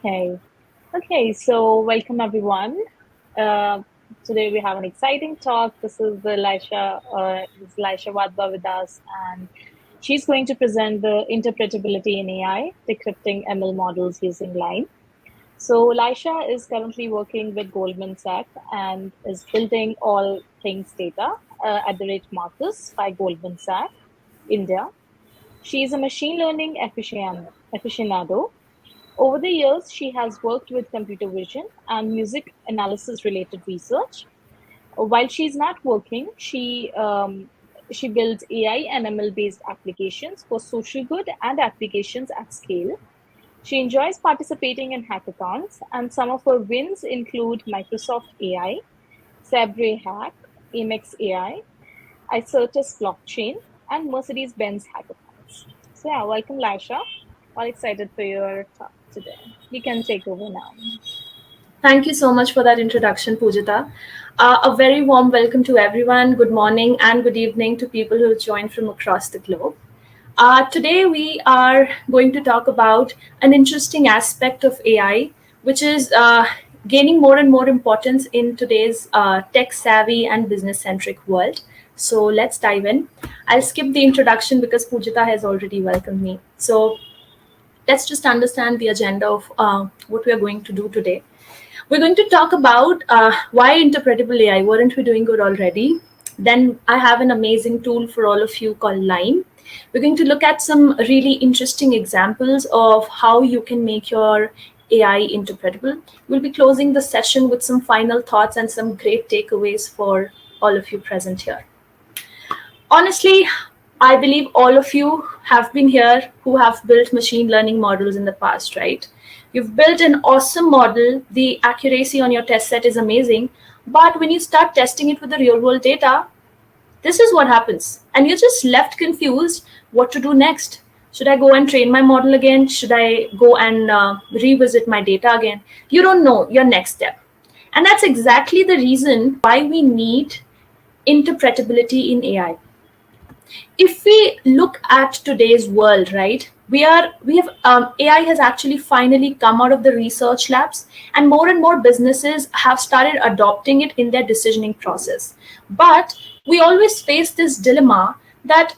Hey. Okay, so welcome everyone. Uh, Today we have an exciting talk. This is Laisha Wadhwa with us, and she's going to present the interpretability in AI, decrypting ML models using line. So Laisha is currently working with Goldman Sachs and is building all things data at the rate Marcus by Goldman Sachs, India. She is a machine learning aficionado. Over the years, she has worked with computer vision and music analysis related research. While she's not working, she builds AI and ML based applications for social good and applications at scale. She enjoys participating in hackathons, and some of her wins include Microsoft AI, Sabre Hack, Amex AI, Icertis Blockchain, and Mercedes Benz hackathons. So, yeah, welcome, Lasha. All excited for your talk today. You can take over now. Thank you so much for that introduction, Pujita. A very warm welcome to everyone. Good morning and good evening to people who have joined from across the globe. Today, we are going to talk about an interesting aspect of AI, which is gaining more and more importance in today's tech savvy and business centric world. So let's dive in. I'll skip the introduction because Pujita has already welcomed me. So let's just understand the agenda of what we are going to do today. We're going to talk about why interpretable AI. Weren't we doing good already? Then I have an amazing tool for all of you called Line. We're going to look at some really interesting examples of how you can make your AI interpretable. We'll be closing the session with some final thoughts and some great takeaways for all of you present here. Honestly, I believe all of you have been here who have built machine learning models in the past, right? You've built an awesome model, the accuracy on your test set is amazing, but when you start testing it with the real world data, this is what happens. And you're just left confused what to do next. Should I go and train my model again? Should I go and revisit my data again? You don't know your next step. And that's exactly the reason why we need interpretability in AI. If we look at today's world, right, we have AI has actually finally come out of the research labs, and more businesses have started adopting it in their decisioning process. But we always face this dilemma that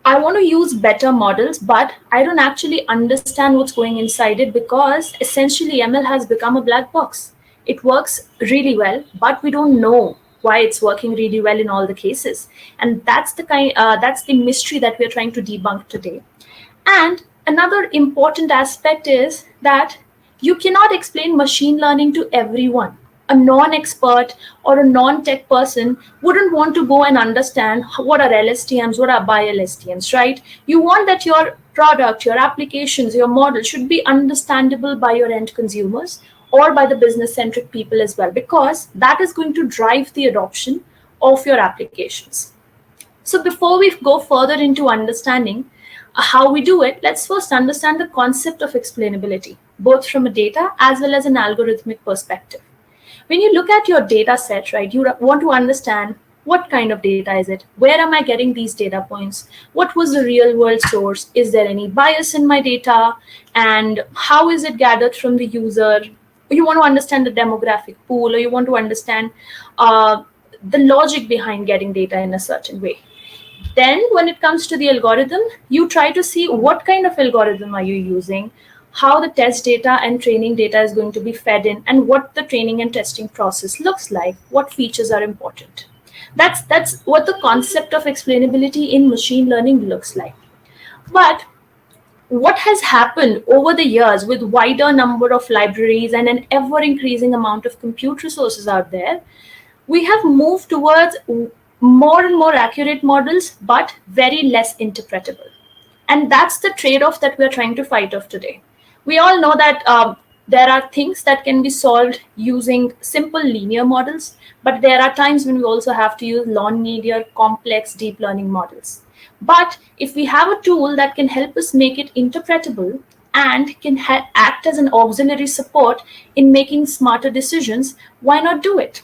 I want to use better models, but I don't actually understand what's going inside it because essentially ML has become a black box. It works really well, but we don't know why it's working really well in all the cases, and that's the mystery that we're trying to debunk today. And another important aspect is that you cannot explain machine learning to everyone. A non expert or a non tech person wouldn't want to go and understand what are LSTMs, what are bi LSTMs, right? You want that your product, your applications, your model should be understandable by your end consumers or by the business centric people as well, because that is going to drive the adoption of your applications. So before we go further into understanding how we do it, let's first understand the concept of explainability, both from a data as well as an algorithmic perspective. When you look at your data set, right, you want to understand what kind of data is it? Where am I getting these data points? What was the real world source? Is there any bias in my data? And how is it gathered from the user? You want to understand the demographic pool, or you want to understand the logic behind getting data in a certain way. Then when it comes to the algorithm, you try to see what kind of algorithm are you using, how the test data and training data is going to be fed in, and what the training and testing process looks like, what features are important. That's what the concept of explainability in machine learning looks like. But what has happened over the years with wider number of libraries and an ever increasing amount of compute resources out there, we have moved towards more and more accurate models, but very less interpretable. And that's the trade off that we're trying to fight off today. We all know that there are things that can be solved using simple linear models, but there are times when we also have to use non-linear, complex deep learning models. But if we have a tool that can help us make it interpretable and can act as an auxiliary support in making smarter decisions, why not do it?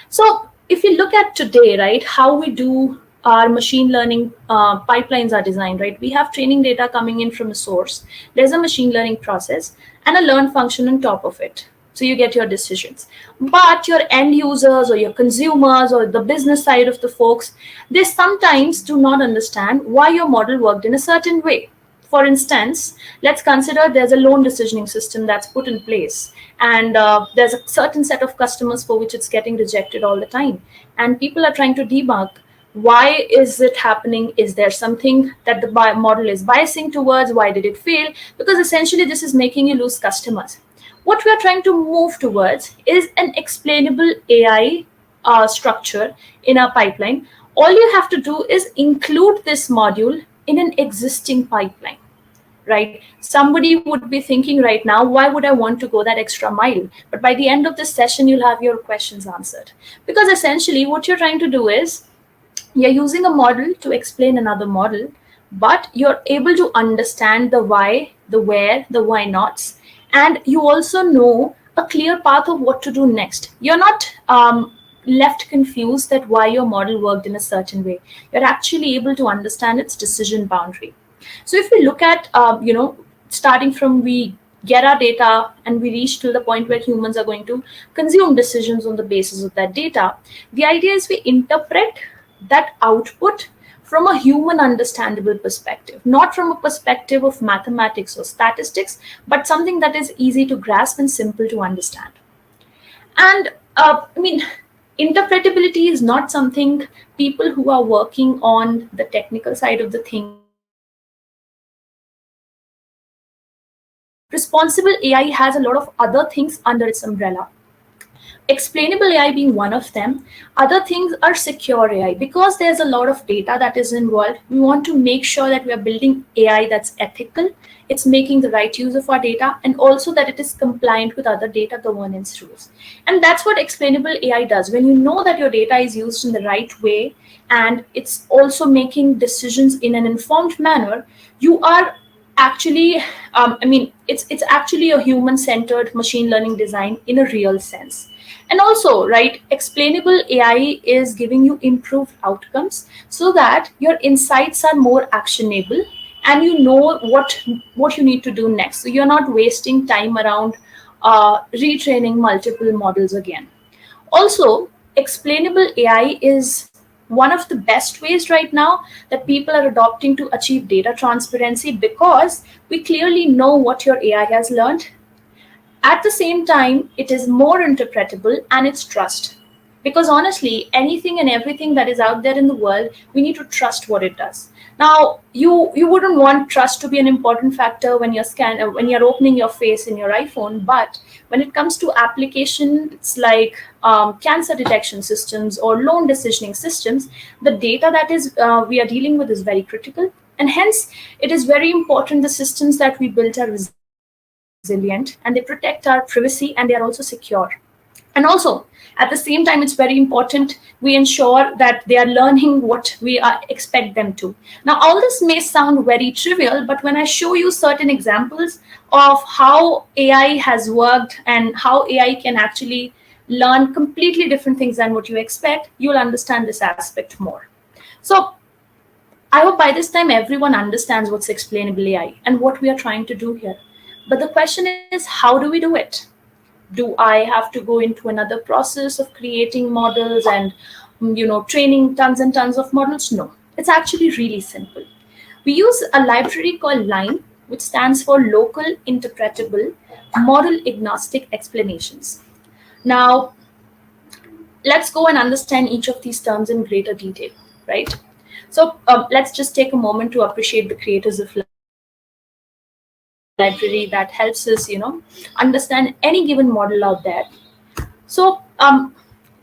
So if you look at today, right, how we do our machine learning pipelines are designed, right? We have training data coming in from a source. There's a machine learning process, and a learn function on top of it. So you get your decisions. But your end users or your consumers or the business side of the folks, they sometimes do not understand why your model worked in a certain way. For instance, let's consider there's a loan decisioning system that's put in place, and there's a certain set of customers for which it's getting rejected all the time. And people are trying to debug why is it happening? Is there something that the model is biasing towards? Why did it fail? Because essentially, this is making you lose customers. What we are trying to move towards is an explainable AI structure in our pipeline. All you have to do is include this module in an existing pipeline, right? Somebody would be thinking right now, why would I want to go that extra mile? But by the end of this session, you'll have your questions answered. Because essentially, what you're trying to do is you're using a model to explain another model, but you're able to understand the why, the where, the why nots, and you also know a clear path of what to do next. You're not left confused that why your model worked in a certain way. You're actually able to understand its decision boundary. So if we look at, starting from we get our data and we reach to the point where humans are going to consume decisions on the basis of that data, the idea is we interpret that output from a human understandable perspective, not from a perspective of mathematics or statistics, but something that is easy to grasp and simple to understand. And interpretability is not something people who are working on the technical side of the things understand. Responsible AI has a lot of other things under its umbrella. Explainable AI being one of them. Other things are secure AI. Because there's a lot of data that is involved, we want to make sure that we are building AI that's ethical, it's making the right use of our data, and also that it is compliant with other data governance rules. And that's what explainable AI does. When you know that your data is used in the right way and it's also making decisions in an informed manner, you are actually it's actually a human-centered machine learning design in a real sense. And also, right, explainable AI is giving you improved outcomes so that your insights are more actionable and you know what you need to do next. So you're not wasting time around retraining multiple models again. Also, explainable AI is one of the best ways right now that people are adopting to achieve data transparency, because we clearly know what your AI has learned. At the same time, it is more interpretable and it's trust. Because honestly, anything and everything that is out there in the world, we need to trust what it does. Now, you wouldn't want trust to be an important factor when when you're opening your face in your iPhone, but when it comes to applications like cancer detection systems or loan decisioning systems, the data that is we are dealing with is very critical, and hence it is very important the systems that we built are resilient and they protect our privacy and they are also secure. And also, at the same time, it's very important we ensure that they are learning what we expect them to. Now, all this may sound very trivial, but when I show you certain examples of how AI has worked and how AI can actually learn completely different things than what you expect, you'll understand this aspect more. So I hope by this time everyone understands what's explainable AI and what we are trying to do here. But the question is, how do we do it? Do I have to go into another process of creating models and training tons and tons of models? No, it's actually really simple. We use a library called LINE, which stands for Local Interpretable Model Agnostic Explanations. Now, let's go and understand each of these terms in greater detail, right? So let's just take a moment to appreciate the creators of library that helps us understand any given model out there. So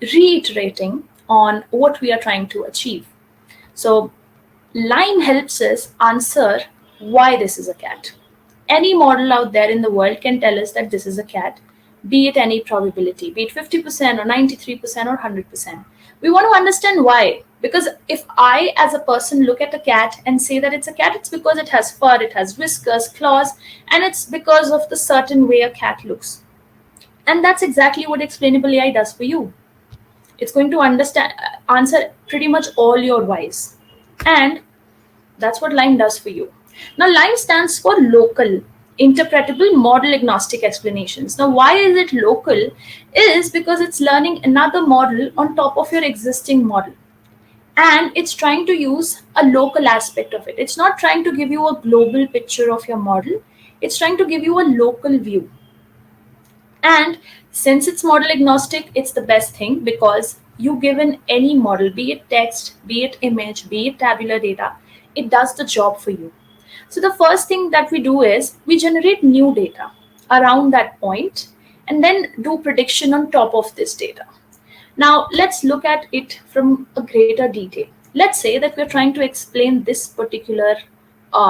reiterating on what we are trying to achieve. So LIME helps us answer why this is a cat. Any model out there in the world can tell us that this is a cat, be it any probability, be it 50% or 93% or 100%. We want to understand why. Because if I, as a person, look at a cat and say that it's a cat, it's because it has fur, it has whiskers, claws, and it's because of the certain way a cat looks. And that's exactly what explainable AI does for you. It's going to answer pretty much all your whys. And that's what LIME does for you. Now, LIME stands for local. interpretable model agnostic explanations. Now, why is it local? Is because it's learning another model on top of your existing model, and it's trying to use a local aspect of it. It's not trying to give you a global picture of your model, it's trying to give you a local view. And since it's model agnostic, it's the best thing because you given any model, be it text, be it image, be it tabular data, it does the job for you. So the first thing that we do is we generate new data around that point and then do prediction on top of this data. Now let's look at it from a greater detail. Let's say that we're trying to explain this particular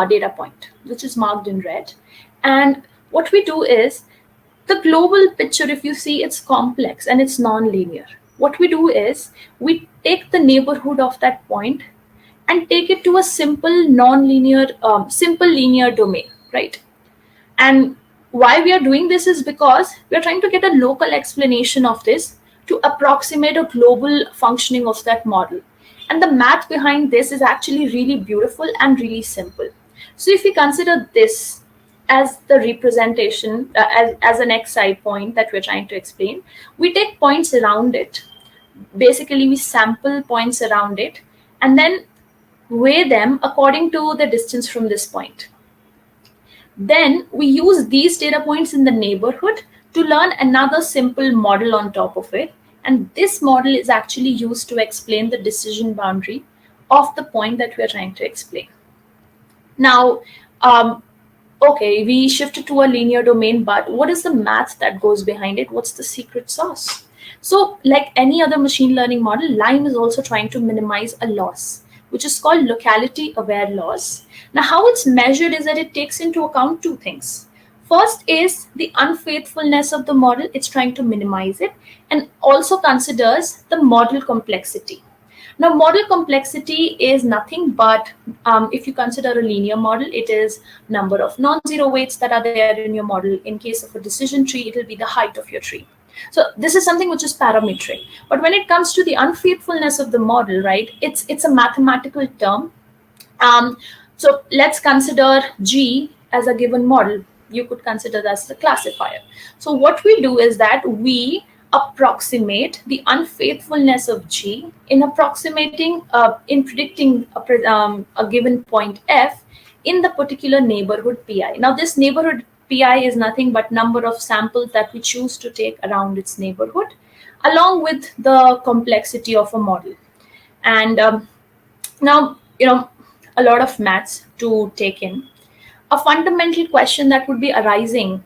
data point, which is marked in red. And what we do is the global picture, if you see, it's complex and it's non-linear. What we do is we take the neighborhood of that point and take it to a simple non-linear, simple linear domain, right? And why we are doing this is because we are trying to get a local explanation of this to approximate a global functioning of that model. And the math behind this is actually really beautiful and really simple. So if we consider this as the representation, as an xi point that we're trying to explain, we take points around it. Basically, we sample points around it and then weigh them according to the distance from this point. Then we use these data points in the neighborhood to learn another simple model on top of it. And this model is actually used to explain the decision boundary of the point that we are trying to explain. Now, okay, we shifted to a linear domain, but what is the math that goes behind it? What's the secret sauce? So like any other machine learning model, Lime is also trying to minimize a loss, which is called LocalityAware Loss. Now, how it's measured is that it takes into account two things. First is the unfaithfulness of the model, it's trying to minimize it, and also considers the model complexity. Now, model complexity is nothing but, if you consider a linear model, it is number of non-zero weights that are there in your model. In case of a decision tree, it will be the height of your tree. So this is something which is parametric. But when it comes to the unfaithfulness of the model, right, it's a mathematical term. So let's consider G as a given model. You could consider that as the classifier. So what we do is that we approximate the unfaithfulness of G in in predicting a given point F in the particular neighborhood PI. Now this neighborhood PI is nothing but number of samples that we choose to take around its neighborhood, along with the complexity of a model. And now, a lot of maths to take in. A fundamental question that would be arising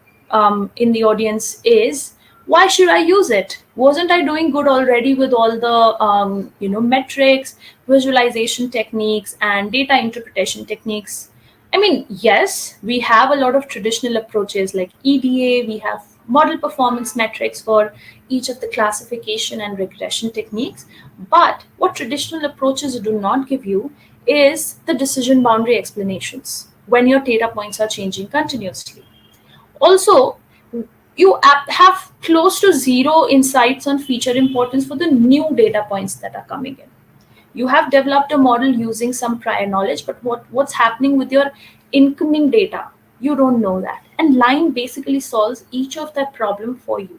in the audience is, why should I use it? Wasn't I doing good already with all the metrics, visualization techniques, and data interpretation techniques? I mean, yes, we have a lot of traditional approaches like EDA, we have model performance metrics for each of the classification and regression techniques. But what traditional approaches do not give you is the decision boundary explanations when your data points are changing continuously. Also, you have close to zero insights on feature importance for the new data points that are coming in. You have developed a model using some prior knowledge, but what's happening with your incoming data? You don't know that. And Line basically solves each of that problem for you.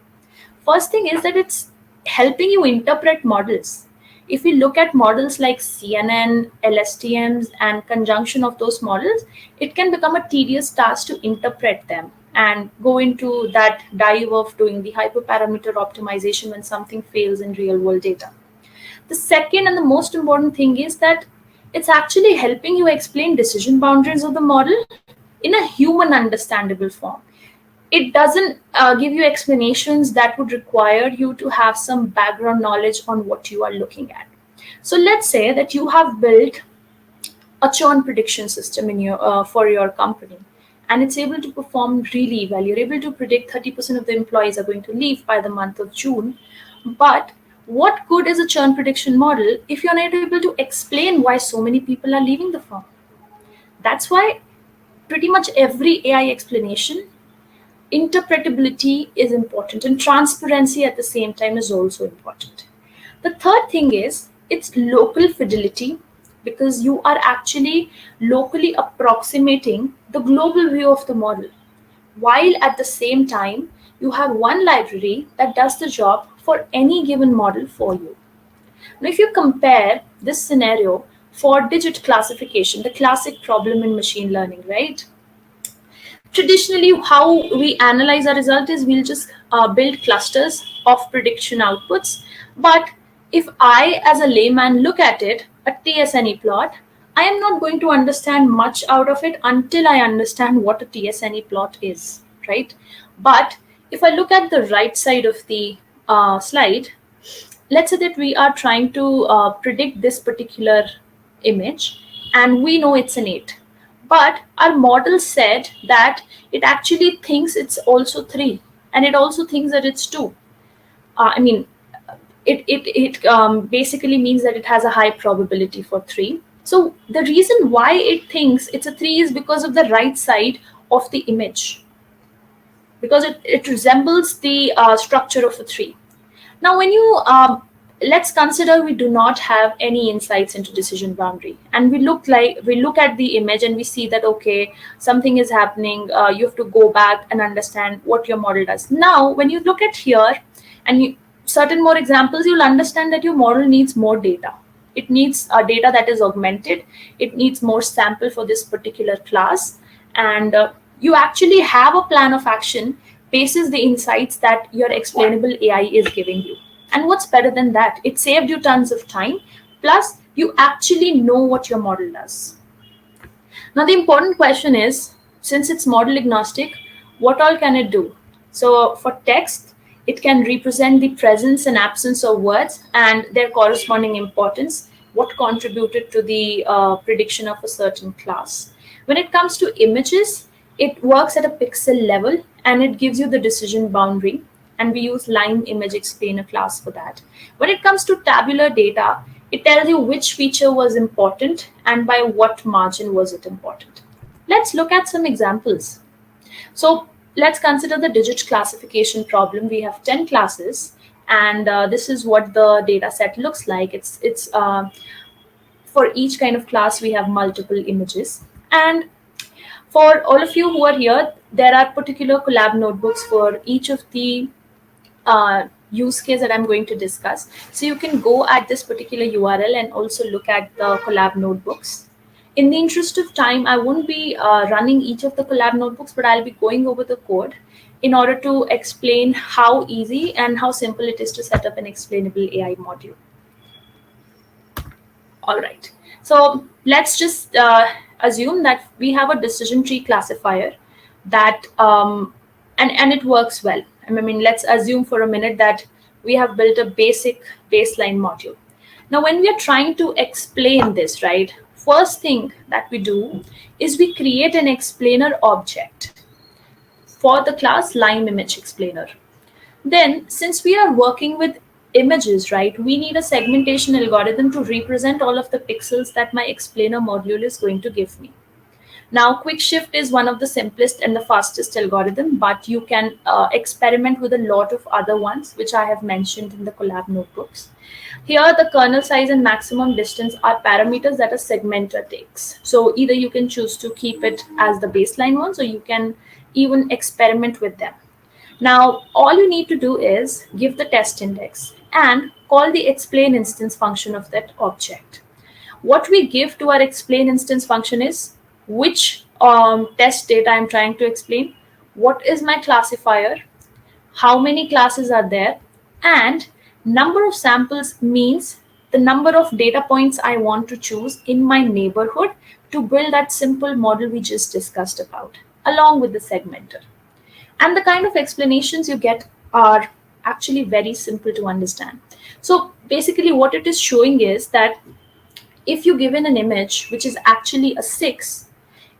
First thing is that it's helping you interpret models. If we look at models like CNN, LSTMs, and conjunction of those models, it can become a tedious task to interpret them and go into that dive of doing the hyperparameter optimization when something fails in real world data. The second and the most important thing is that it's actually helping you explain decision boundaries of the model in a human understandable form. It doesn't give you explanations that would require you to have some background knowledge on what you are looking at. So let's say that you have built a churn prediction system in your for your company, and it's able to perform really well. You're able to predict 30% of the employees are going to leave by the month of June. But what good is a churn prediction model if you're not able to explain why so many people are leaving the firm? That's why pretty much every AI explanation, interpretability is important, and transparency at the same time is also important. The third thing is it's local fidelity, because you are actually locally approximating the global view of the model. while at the same time, you have one library that does the job for any given model for you. Now, if you compare this scenario for digit classification, the classic problem in machine learning, right? Traditionally, how we analyze our result is we'll just build clusters of prediction outputs. But if I, as a layman, look at it, a TSNE plot, I am not going to understand much out of it until I understand what a TSNE plot is, right? But if I look at the right side of the slide, let's say that we are trying to predict this particular image and we know it's an 8, but our model said that it actually thinks it's also 3 and it also thinks that it's 2. I mean, it basically means that it has a high probability for 3. So the reason why it thinks it's a 3 is because of the right side of the image, because it resembles the structure of a 3. Now, when you let's consider we do not have any insights into decision boundary, and we look at the image and we see that okay, something is happening. You have to go back and understand what your model does. Now, when you look at here and certain more examples, you'll understand that your model needs more data. It needs data that is augmented. It needs more sample for this particular class, and you actually have a plan of action bases the insights that your explainable AI is giving you. And what's better than that? It saved you tons of time. Plus, you actually know what your model does. Now, the important question is, since it's model agnostic, what all can it do? So for text, it can represent the presence and absence of words and their corresponding importance, what contributed to the prediction of a certain class. When it comes to images, it works at a pixel level and it gives you the decision boundary. And we use line image explainer class for that. When it comes to tabular data, it tells you which feature was important and by what margin was it important. Let's look at some examples. So let's consider the digit classification problem. We have 10 classes, and this is what the data set looks like. It's for each kind of class, we have multiple images. And for all of you who are here, there are particular Collab notebooks for each of the use case that I'm going to discuss. So you can go at this particular URL and also look at the Collab notebooks. In the interest of time, I won't be running each of the Collab notebooks, but I'll be going over the code in order to explain how easy and how simple it is to set up an explainable AI module. All right. So let's just assume that we have a decision tree classifier that and it works well. I mean, let's assume for a minute that we have built a basic baseline module. Now, when we are trying to explain this, right, first thing that we do is we create an explainer object for the class Lime Image Explainer. Then, since we are working with images, right, we need a segmentation algorithm to represent all of the pixels that my explainer module is going to give me. Now, quick shift is one of the simplest and the fastest algorithm, but you can experiment with a lot of other ones, which I have mentioned in the Collab notebooks. Here, the kernel size and maximum distance are parameters that a segmenter takes. So either you can choose to keep it as the baseline ones, or you can even experiment with them. Now, all you need to do is give the test index and call the explain instance function of that object. What we give to our explain instance function is which test data I'm trying to explain, what is my classifier, how many classes are there, and number of samples means the number of data points I want to choose in my neighborhood to build that simple model we just discussed about, along with the segmenter. And the kind of explanations you get are actually very simple to understand. So basically what it is showing is that if you given an image which is actually a 6,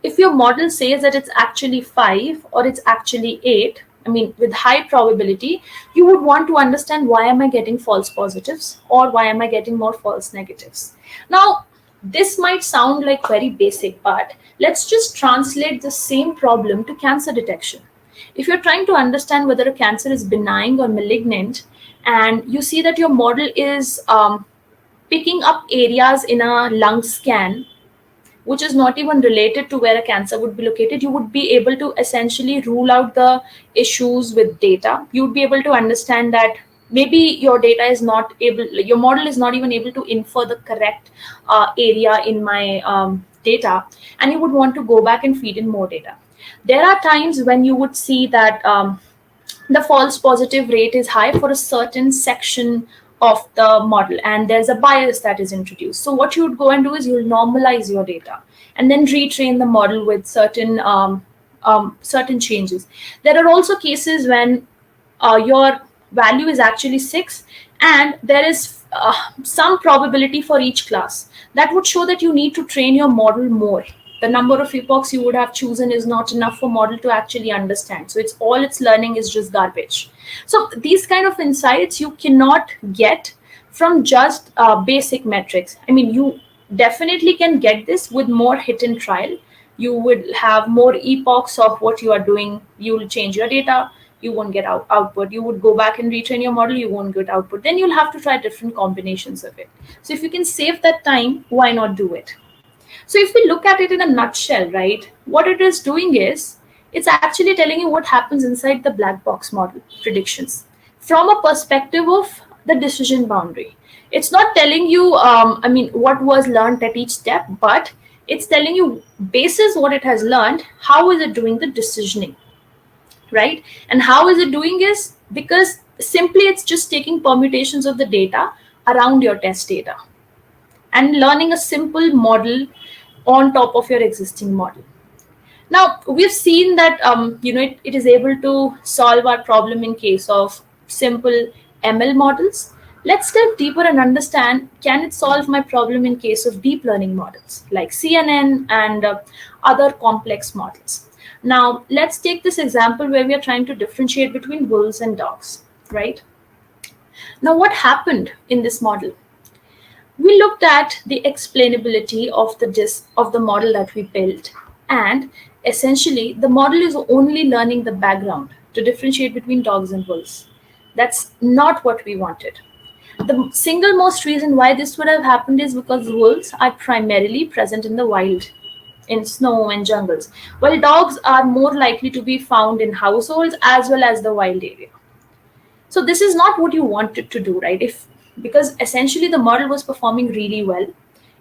if your model says that it's actually 5 or it's actually 8, I mean, with high probability, you would want to understand why am I getting false positives or why am I getting more false negatives. Now, this might sound like very basic, but let's just translate the same problem to cancer detection. If you're trying to understand whether a cancer is benign or malignant, and you see that your model is picking up areas in a lung scan, which is not even related to where a cancer would be located, you would be able to essentially rule out the issues with data. You would be able to understand that maybe your data is not able, your model is not even able to infer the correct area in my data, and you would want to go back and feed in more data. There are times when you would see that the false positive rate is high for a certain section of the model, and there's a bias that is introduced. So what you would go and do is you'll normalize your data and then retrain the model with certain changes. There are also cases when your value is actually 6 and there is some probability for each class. That would show that you need to train your model more. The number of epochs you would have chosen is not enough for model to actually understand, so it's learning is just garbage. So these kind of insights you cannot get from just basic metrics. I mean, you definitely can get this with more hit and trial. You would have more epochs of what you are doing. You will change your data, you won't get output. You would go back and retrain your model, you won't get output. Then you'll have to try different combinations of it. So if you can save that time, why not do it? So if we look at it in a nutshell, right, what it is doing is it's actually telling you what happens inside the black box model predictions from a perspective of the decision boundary. It's not telling you, what was learned at each step, but it's telling you basis what it has learned, how is it doing the decisioning, right? And how is it doing is because simply it's just taking permutations of the data around your test data and learning a simple model on top of your existing model. Now, we've seen that it is able to solve our problem in case of simple ML models. Let's delve deeper and understand, can it solve my problem in case of deep learning models like CNN and other complex models? Now, let's take this example where we are trying to differentiate between wolves and dogs, right? Now, what happened in this model? We looked at the explainability of the model that we built, and essentially the model is only learning the background to differentiate between dogs and wolves. That's not what we wanted. The single most reason why this would have happened is because wolves are primarily present in the wild, in snow and jungles, while dogs are more likely to be found in households as well as the wild area. So this is not what you wanted to do, right? If because essentially the model was performing really well,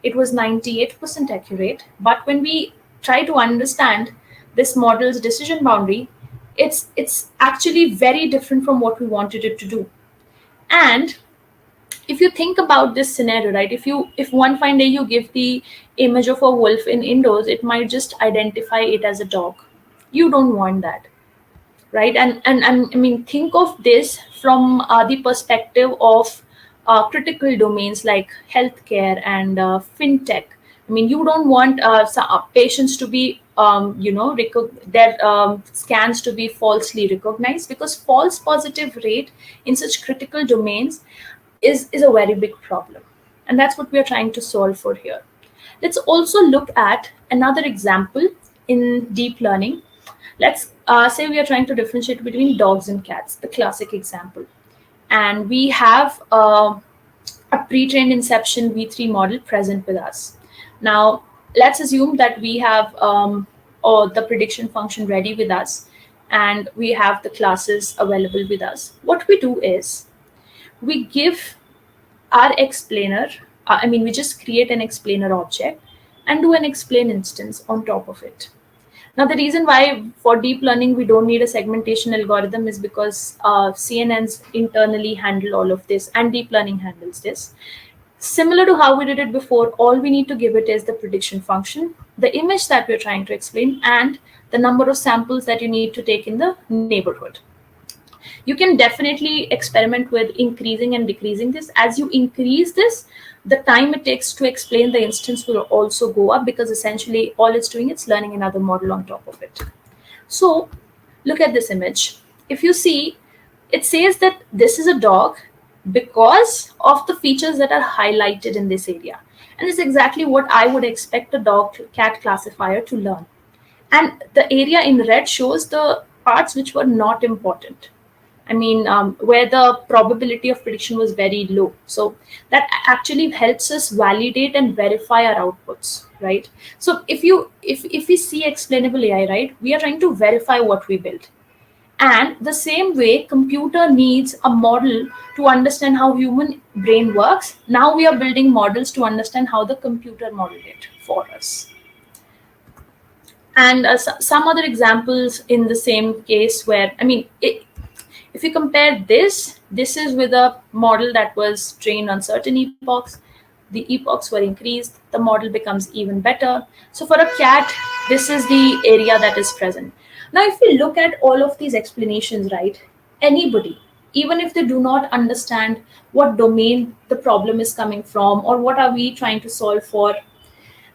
it was 98% accurate, but when we try to understand this model's decision boundary, it's actually very different from what we wanted it to do. And if you think about this scenario, right, if one fine day you give the image of a wolf in indoors, it might just identify it as a dog. You don't want that, right? And I mean, think of this from the perspective of critical domains like healthcare and fintech. I mean, you don't want patients to be their scans to be falsely recognized, because false positive rate in such critical domains is a very big problem, and that's what we are trying to solve for here. Let's also look at another example in deep learning. Let's say we are trying to differentiate between dogs and cats, the classic example. And we have a pre-trained inception V3 model present with us. Now, let's assume that we have the prediction function ready with us, and we have the classes available with us. What we do is we give our explainer, we just create an explainer object and do an explain instance on top of it. Now, the reason why for deep learning we don't need a segmentation algorithm is because CNNs internally handle all of this, and deep learning handles this. Similar to how we did it before, all we need to give it is the prediction function, the image that we're trying to explain, and the number of samples that you need to take in the neighborhood. You can definitely experiment with increasing and decreasing this. As you increase this, the time it takes to explain the instance will also go up, because essentially all it's doing is learning another model on top of it. So look at this image. If you see, it says that this is a dog because of the features that are highlighted in this area. And it's exactly what I would expect a dog cat classifier to learn. And the area in red shows the parts which were not important. where the probability of prediction was very low. So that actually helps us validate and verify our outputs, right? So if we see explainable AI, right, we are trying to verify what we built. And the same way computer needs a model to understand how human brain works, now we are building models to understand how the computer modeled it for us. And some other examples in the same case where, if you compare this is with a model that was trained on certain epochs. The epochs were increased, the model becomes even better. So for a cat, this is the area that is present. Now if we look at all of these explanations, right, anybody, even if they do not understand what domain the problem is coming from or what are we trying to solve for,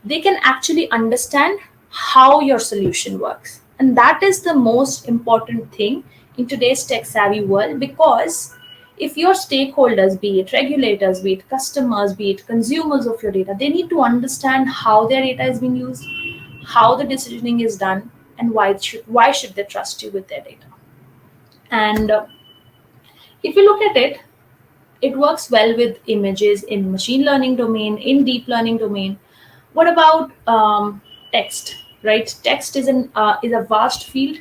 they can actually understand how your solution works. And that is the most important thing in today's tech savvy world, because if your stakeholders, be it regulators, be it customers, be it consumers of your data, they need to understand how their data is being used, how the decisioning is done, and why should they trust you with their data. And if you look at it, it works well with images in machine learning domain, in deep learning domain. What about text? Right, text is a vast field,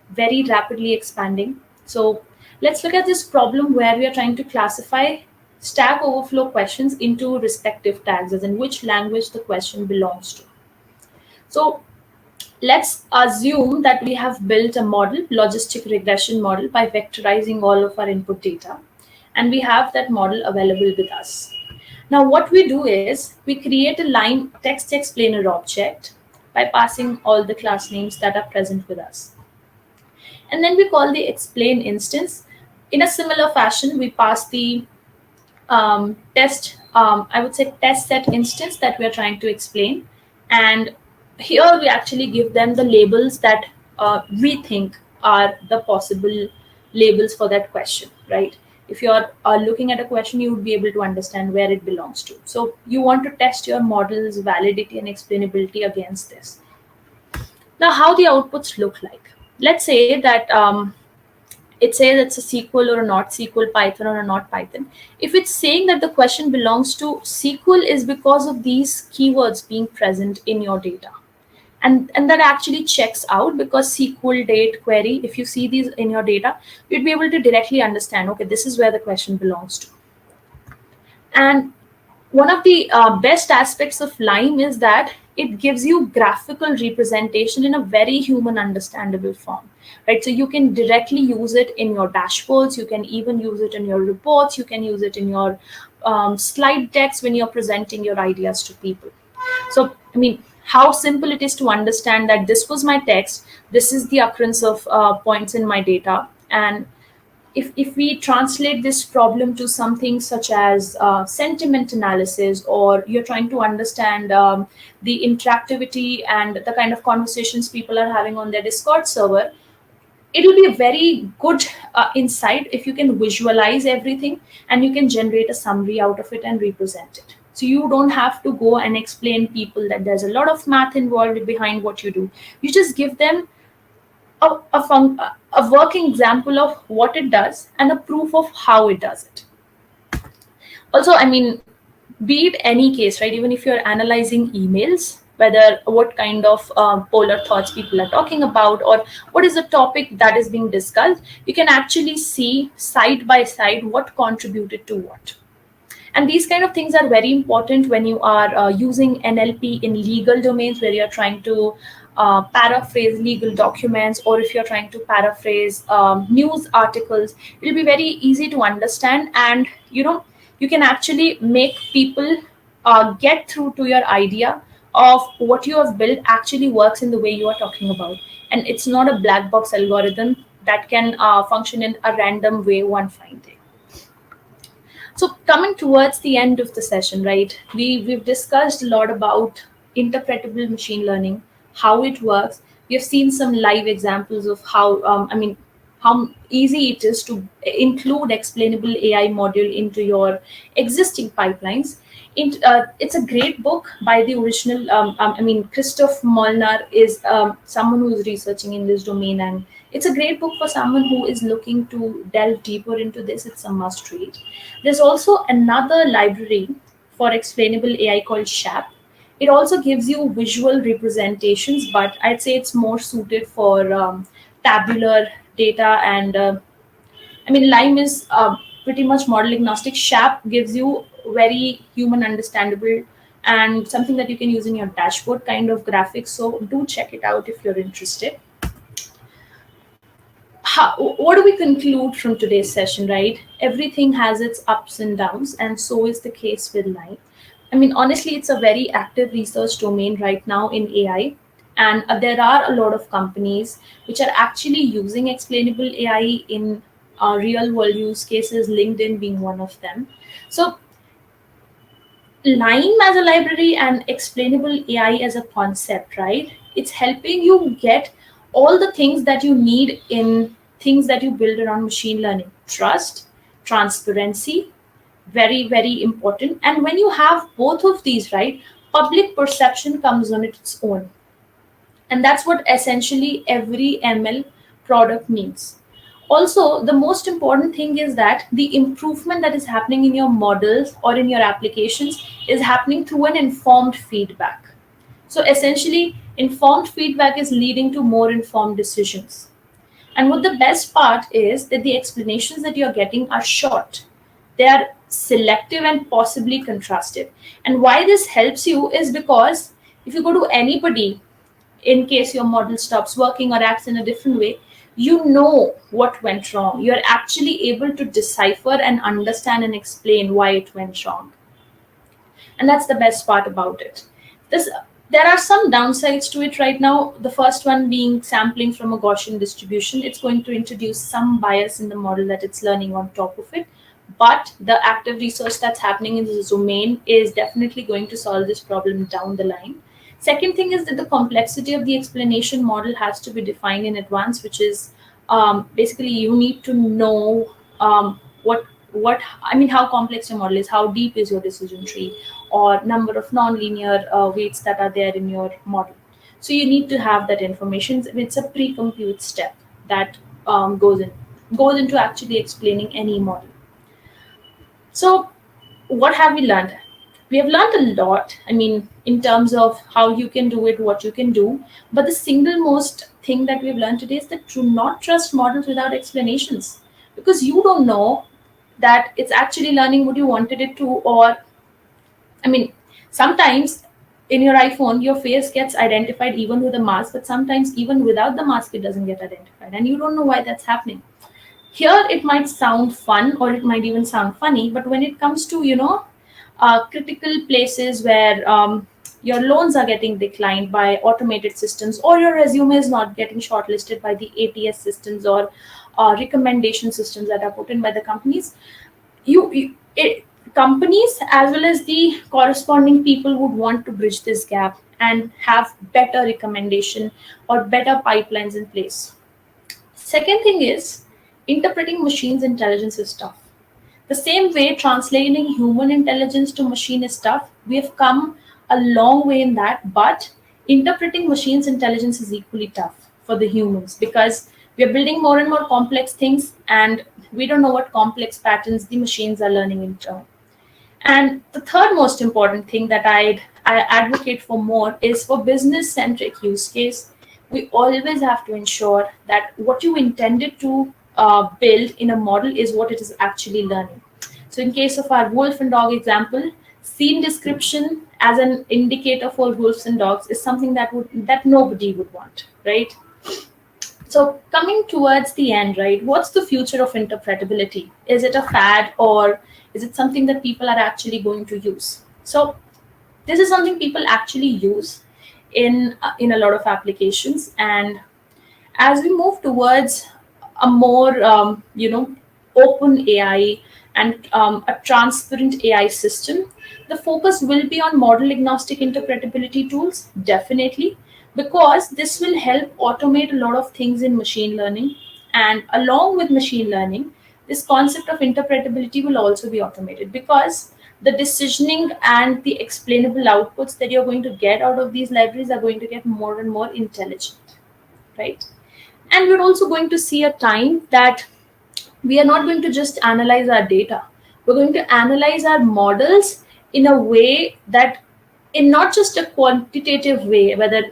very rapidly expanding. So let's look at this problem where we are trying to classify Stack Overflow questions into respective tags, as in which language the question belongs to. So let's assume that we have built a model, logistic regression model, by vectorizing all of our input data, and we have that model available with us. Now what we do is we create a line text explainer object by passing all the class names that are present with us. And then we call the explain instance. In a similar fashion, we pass the test set instance that we are trying to explain. And here we actually give them the labels that we think are the possible labels for that question, right? If you're looking at a question, you would be able to understand where it belongs to. So you want to test your model's validity and explainability against this. Now, how the outputs look like. Let's say that it says it's a SQL or a not SQL, Python or a not Python. If it's saying that the question belongs to SQL, is because of these keywords being present in your data. And that actually checks out, because SQL date query, if you see these in your data, you'd be able to directly understand, okay, this is where the question belongs to. And one of the best aspects of Lime is that it gives you graphical representation in a very human understandable form, right? So you can directly use it in your dashboards, you can even use it in your reports, you can use it in your slide decks when you're presenting your ideas to people. So how simple it is to understand that this was my text, this is the occurrence of points in my data. And if we translate this problem to something such as sentiment analysis, or you're trying to understand the interactivity and the kind of conversations people are having on their Discord server, it will be a very good insight if you can visualize everything and you can generate a summary out of it and represent it. So you don't have to go and explain people that there's a lot of math involved behind what you do. You just give them a working example of what it does and a proof of how it does it. Also, be it any case, right? Even if you're analyzing emails, whether what kind of polar thoughts people are talking about, or what is the topic that is being discussed, you can actually see side by side what contributed to what. And these kind of things are very important when you are using NLP in legal domains, where you're trying to paraphrase legal documents, or if you're trying to paraphrase news articles. It'll be very easy to understand, and you can actually make people get through to your idea of what you have built actually works in the way you are talking about. And it's not a black box algorithm that can function in a random way one fine day. So coming towards the end of the session, right, we've discussed a lot about interpretable machine learning, how it works. We have seen some live examples of how easy it is to include explainable AI module into your existing pipelines. It's a great book by the original. Christoph Molnar is someone who is researching in this domain, and It's a great book for someone who is looking to delve deeper into this. It's a must read. There's also another library for explainable AI called SHAP. It also gives you visual representations, but I'd say it's more suited for tabular data. And I mean, Lime is pretty much model agnostic. SHAP gives you very human understandable and something that you can use in your dashboard kind of graphics. So do check it out if you're interested. What do we conclude from today's session, right? Everything has its ups and downs, and so is the case with Lime. I mean, honestly, it's a very active research domain right now in AI, and there are a lot of companies which are actually using explainable AI in real world use cases, LinkedIn being one of them. So Lime as a library and explainable AI as a concept, right? It's helping you get all the things that you need in things that you build around machine learning. Trust, transparency, very, very important. And when you have both of these, right, public perception comes on its own. And that's what essentially every ML product means. Also, the most important thing is that the improvement that is happening in your models or in your applications is happening through an informed feedback. So essentially, informed feedback is leading to more informed decisions. And what the best part is that the explanations that you're getting are short. They are selective and possibly contrastive. And why this helps you is because if you go to anybody, in case your model stops working or acts in a different way, you know what went wrong. You're actually able to decipher and understand and explain why it went wrong. And that's the best part about it. This There are some downsides to it right now. The first one being sampling from a Gaussian distribution. It's going to introduce some bias in the model that it's learning on top of it. But the active research that's happening in this domain is definitely going to solve this problem down the line. Second thing is that the complexity of the explanation model has to be defined in advance, which is basically you need to know what I mean, how complex your model is, how deep is your decision tree, or number of nonlinear weights that are there in your model. So you need to have that information. It's a pre-compute step that goes into actually explaining any model. So what have we learned? We have learned a lot. I mean, in terms of how you can do it, what you can do. But the single most thing that we've learned today is that do not trust models without explanations, because you don't know that it's actually learning what you wanted it to. Or I mean, sometimes in your iPhone, your face gets identified even with a mask, but sometimes even without the mask, it doesn't get identified, and you don't know why that's happening. Here it might sound fun, or it might even sound funny, but when it comes to critical places where your loans are getting declined by automated systems, or your resume is not getting shortlisted by the ATS systems, or recommendation systems that are put in by the companies, companies as well as the corresponding people would want to bridge this gap and have better recommendation or better pipelines in place. Second thing is, interpreting machines' intelligence is tough. The same way translating human intelligence to machine is tough, we have come a long way in that, but interpreting machines' intelligence is equally tough for the humans, because we are building more and more complex things, and we don't know what complex patterns the machines are learning in turn. And the third most important thing that I advocate for more is for business centric use case. We always have to ensure that what you intended to build in a model is what it is actually learning. So, in case of our wolf and dog example, scene description as an indicator for wolves and dogs is something that nobody would want, right? So coming towards the end, right, what's the future of interpretability? Is it a fad, or is it something that people are actually going to use? So this is something people actually use in a lot of applications. And as we move towards a more open AI and a transparent AI system, the focus will be on model agnostic interpretability tools, definitely, because this will help automate a lot of things in machine learning. And along with machine learning, this concept of interpretability will also be automated, because the decisioning and the explainable outputs that you're going to get out of these libraries are going to get more and more intelligent, right? And we're also going to see a time that we are not going to just analyze our data. We're going to analyze our models in a way that, in not just a quantitative way, whether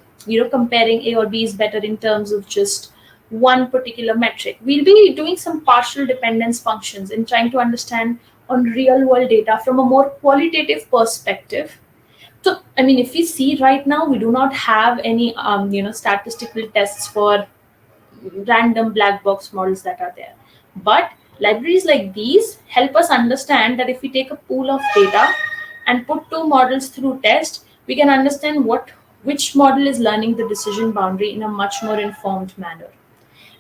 comparing A or B is better in terms of just one particular metric. We'll be doing some partial dependence functions and trying to understand on real world data from a more qualitative perspective. So, I mean, if we see right now, we do not have any, statistical tests for random black box models that are there. But libraries like these help us understand that if we take a pool of data and put two models through test, we can understand which model is learning the decision boundary in a much more informed manner.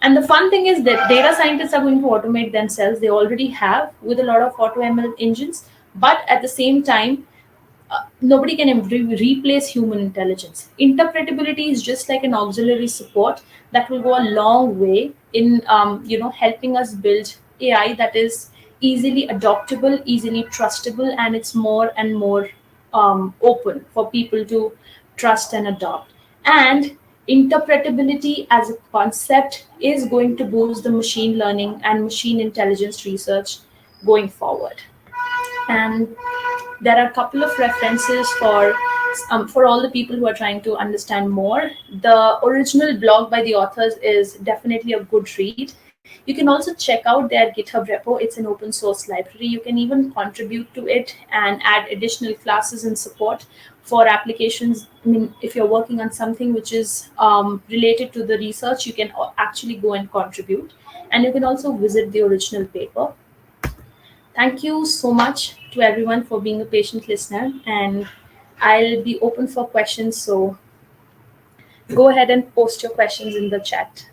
And the fun thing is that data scientists are going to automate themselves. They already have with a lot of auto ML engines, but at the same time, nobody can replace human intelligence. Interpretability is just like an auxiliary support that will go a long way in helping us build AI that is easily adoptable, easily trustable, and it's more and more open for people to trust and adopt. And interpretability as a concept is going to boost the machine learning and machine intelligence research going forward. And there are a couple of references for all the people who are trying to understand more. The original blog by the authors is definitely a good read. You can also check out their GitHub repo. It's an open source library. You can even contribute to it and add additional classes and support for applications. I mean, if you're working on something which is related to the research, you can actually go and contribute. And you can also visit the original paper. Thank you so much to everyone for being a patient listener, and I'll be open for questions. So go ahead and post your questions in the chat.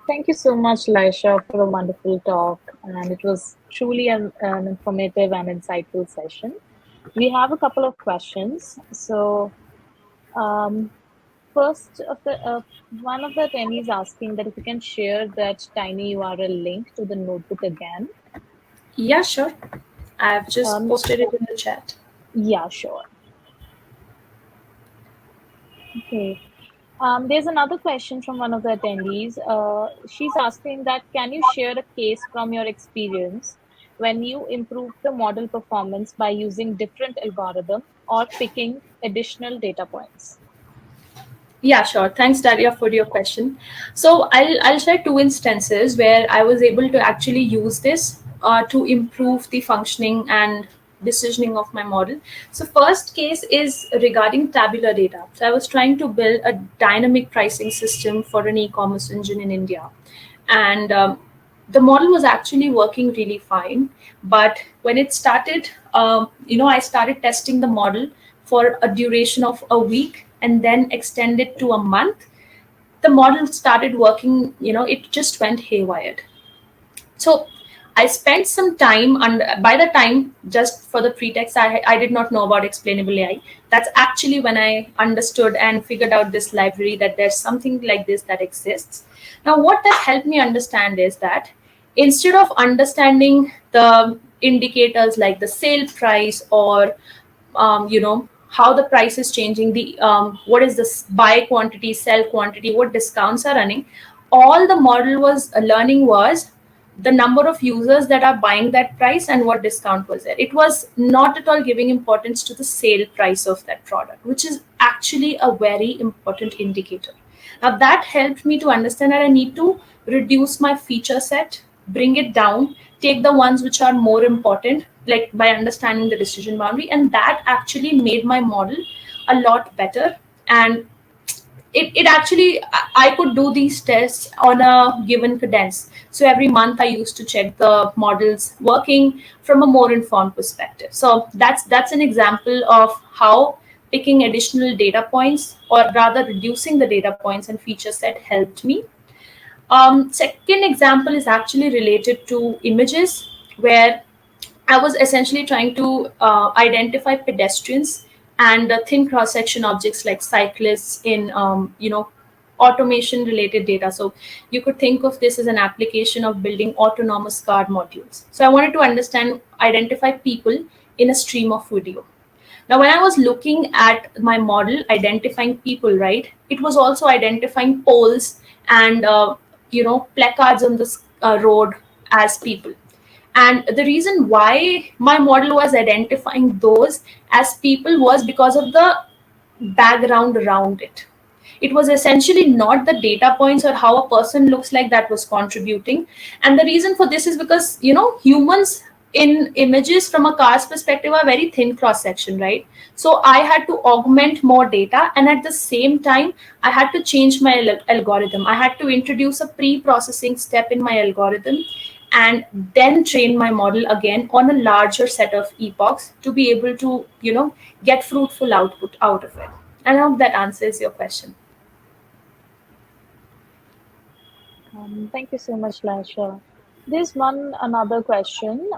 Thank you so much, Laisha, for a wonderful talk. And it was truly an informative and insightful session. We have a couple of questions. So, um, first of the one of the attendees asking that if you can share that tiny URL link to the notebook again. Yeah, sure. I've just Um, posted it in the chat. yeah, sure. Okay. There's another question from one of the attendees. She's asking that can you share a case from your experience when you improved the model performance by using different algorithm or picking additional data points? Yeah, sure. Thanks, Daria, for your question. So I'll share two instances where I was able to actually use this to improve the functioning and decisioning of my model. So first case is regarding tabular data. So I was trying to build a dynamic pricing system for an e-commerce engine in India, and the model was actually working really fine. But when it started, I started testing the model for a duration of a week and then extended to a month. The model started working, it just went haywire. So I spent some time, and by the time, just for the pretext, I did not know about Explainable AI. That's actually when I understood and figured out this library, that there's something like this that exists. Now, what that helped me understand is that instead of understanding the indicators like the sale price or how the price is changing, the what is the buy quantity, sell quantity, what discounts are running, all the model was learning was the number of users that are buying that price and what discount was there. It was not at all giving importance to the sale price of that product, which is actually a very important indicator. Now that helped me to understand that I need to reduce my feature set, bring it down, take the ones which are more important, like by understanding the decision boundary, and that actually made my model a lot better. And it actually, I could do these tests on a given cadence. So every month I used to check the models working from a more informed perspective. So that's an example of how picking additional data points, or rather reducing the data points and feature set, helped me. Second example is actually related to images, where I was essentially trying to identify pedestrians and thin cross-section objects like cyclists in, automation-related data. So you could think of this as an application of building autonomous car modules. So I wanted to identify people in a stream of video. Now, when I was looking at my model identifying people, right, it was also identifying poles and placards on the road as people. And the reason why my model was identifying those as people was because of the background around it. It was essentially not the data points or how a person looks like that was contributing. And the reason for this is because, humans in images from a car's perspective are very thin cross section, right? So I had to augment more data, and at the same time, I had to change my algorithm. I had to introduce a pre processing step in my algorithm and then train my model again on a larger set of epochs to be able to, get fruitful output out of it. And I hope that answers your question. Thank you so much, Laisha. There's one another question.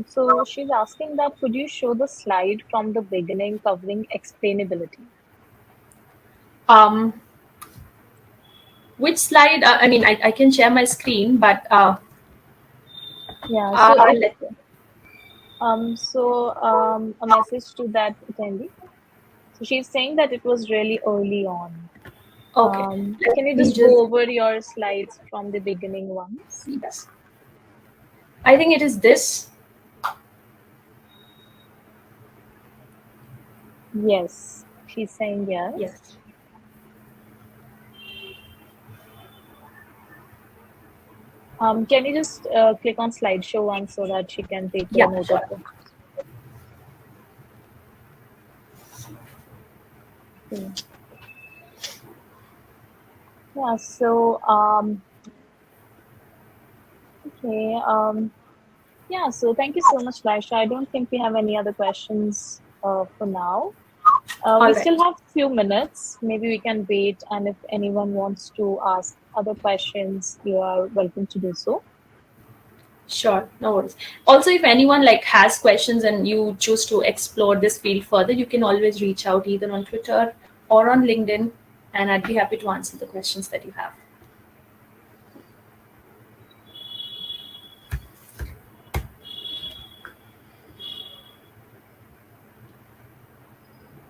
So she's asking that could you show the slide from the beginning covering explainability? Um, which slide? I mean, I can share my screen, but Yeah, so if let a message to that attendee. So she's saying that it was really early on. okay. Can Let you me just just go over your slides from the beginning ones? see this. I think it is this. Yes, she's saying yes. Yes. Can you just click on slideshow once so that she can take a Yeah. note of Sure. it? Okay. Yeah, so okay, yeah, so thank you so much, Laisha. I don't think we have any other questions for now. We All still right. have few minutes. Maybe we can wait, and if anyone wants to ask other questions, you are welcome to do so. Sure. No worries. Also, if anyone like has questions and you choose to explore this field further, you can always reach out either on Twitter or on LinkedIn, and I'd be happy to answer the questions that you have.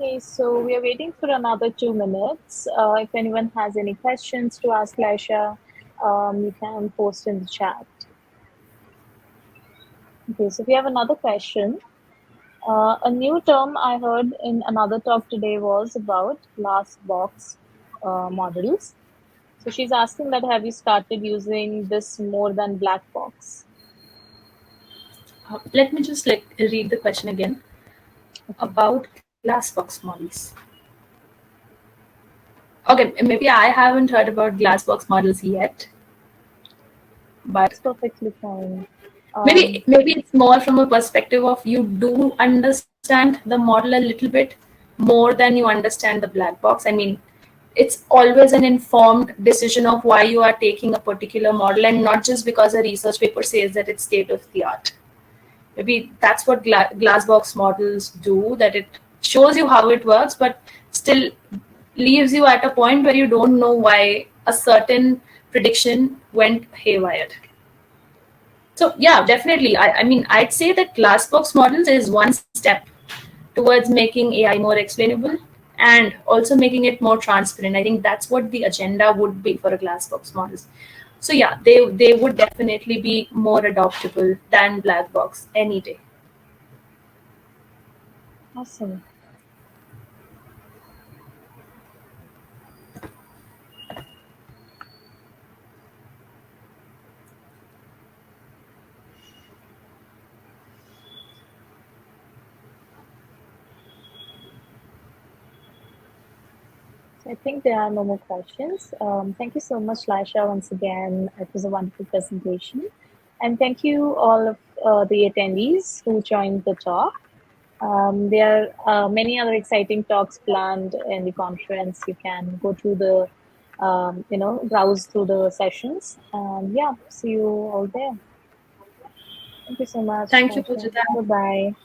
Okay, so we are waiting for another 2 minutes. If anyone has any questions to ask Laisha, you can post in the chat. Okay, so we have another question. A new term I heard in another talk today was about glass box models. So she's asking that have you started using this more than black box? Let me just like read the question again Okay, about glass box models. Okay, maybe I haven't heard about glass box models yet, but it's perfectly fine. Um, maybe it's more from a perspective of you do understand the model a little bit more than you understand the black box. I mean, it's always an informed decision of why you are taking a particular model, and not just because a research paper says that it's state of the art. Maybe that's what glass box models do, that it shows you how it works but still leaves you at a point where you don't know why a certain prediction went haywire. So yeah, definitely. I mean, I'd say that glassbox models is one step towards making AI more explainable and also making it more transparent. I think that's what the agenda would be for a glassbox models. So yeah, they would definitely be more adoptable than black box any day. awesome. So I think there are no more questions. Thank you so much, Laisha, once again. It was a wonderful presentation. And thank you all of the attendees who joined the talk. There are many other exciting talks planned in the conference. You can go through the, browse through the sessions. And yeah, see you all there. Thank you so much, Thank you, Laisha. Pujita. Bye-bye.